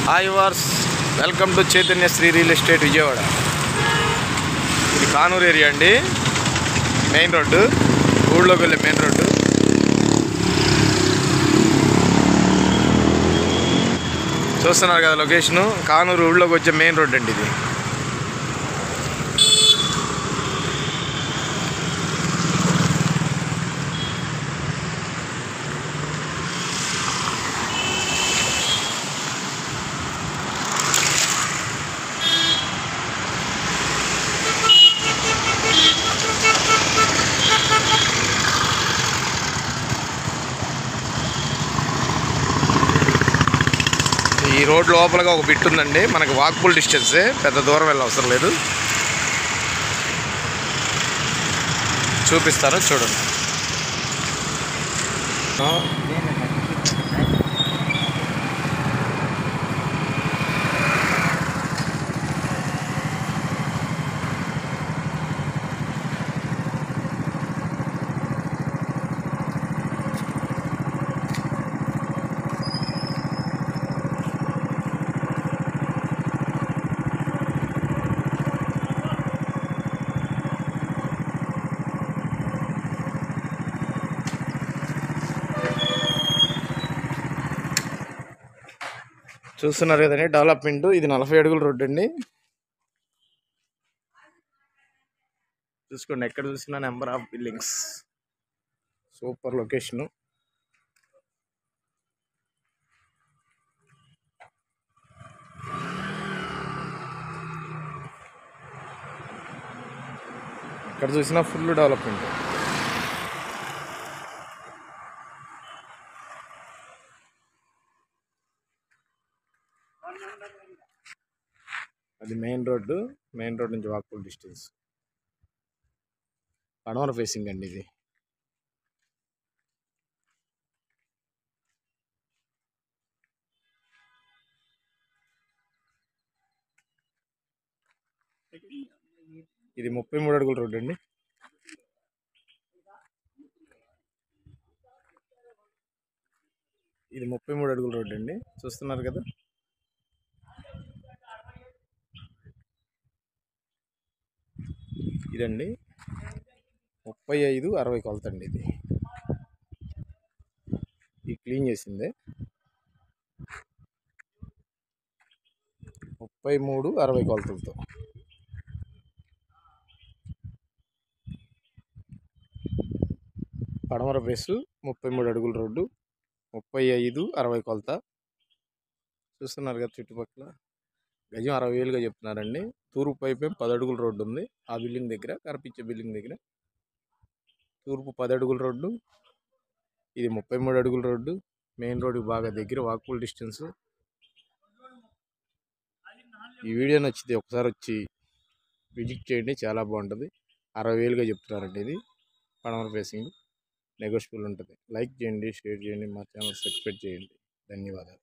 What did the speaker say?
Hi వార్స్, welcome to Chaitanya Sri real estate Vijayawada. ఇది Kanuru area అండి. మెయిన్ రోడ్డు, ఊళ్ళోకి వెళ్ళే మెయిన్ రోడ్డు. చూస్తున్నారు కదా లొకేషను. కానూరు ఊళ్ళోకి వచ్చే మెయిన్ రోడ్డు అండి ఇది. ఈ రోడ్ లోపలగా ఒక బిట్ ఉందండి. మనకి వాక్బుల్ డిస్టెన్సే, పెద్ద దూరం వెళ్ళ అవసరం లేదు. చూపిస్తాను చూడండి. చూస్తున్నారు కదండి డెవలప్మెంట్. ఇది 40 అడుగుల రోడ్డు అండి. చూసుకోండి, ఎక్కడ చూసినా number of buildings. Super location. ఎక్కడ చూసినా ఫుల్ డెవలప్మెంట్. అది మెయిన్ రోడ్డు. మెయిన్ రోడ్ నుంచి వాక్బుల్ డిస్టెన్స్. పడమర ఫేసింగ్ అండి ఇది. ఇది 33 అడుగుల రోడ్డు అండి. ఇది 33 అడుగుల రోడ్డు అండి. చూస్తున్నారు కదా. ఇదండి 35-60 కొలతండి. ఇది క్లీన్ చేసిందే. 33-60 కొలతలతో. పడమర ఫేసు 33 అడుగుల రోడ్డు, 35-60 కొలత. చూస్తున్నారు కదా చుట్టుపక్కల. గజం 60,000గా చెప్తున్నారండి. తూర్పు వైపు 10 అడుగుల రోడ్డు ఉంది. ఆ బిల్డింగ్ దగ్గర, కనిపించే బిల్డింగ్ దగ్గర తూర్పు 10 అడుగుల రోడ్డు. ఇది 33 అడుగుల రోడ్డు. మెయిన్ రోడ్డుకి బాగా దగ్గర, వాక్బుల్ డిస్టెన్స్. ఈ వీడియో నచ్చితే ఒకసారి వచ్చి విజిట్ చేయండి, చాలా బాగుంటుంది. 60,000గా చెప్తున్నారండి. ఇది పడమర ఫేసింగ్, నెగోషియబుల్ ఉంటుంది. లైక్ చేయండి, షేర్ చేయండి, మా ఛానల్ సబ్స్క్రైబ్ చేయండి. ధన్యవాదాలు.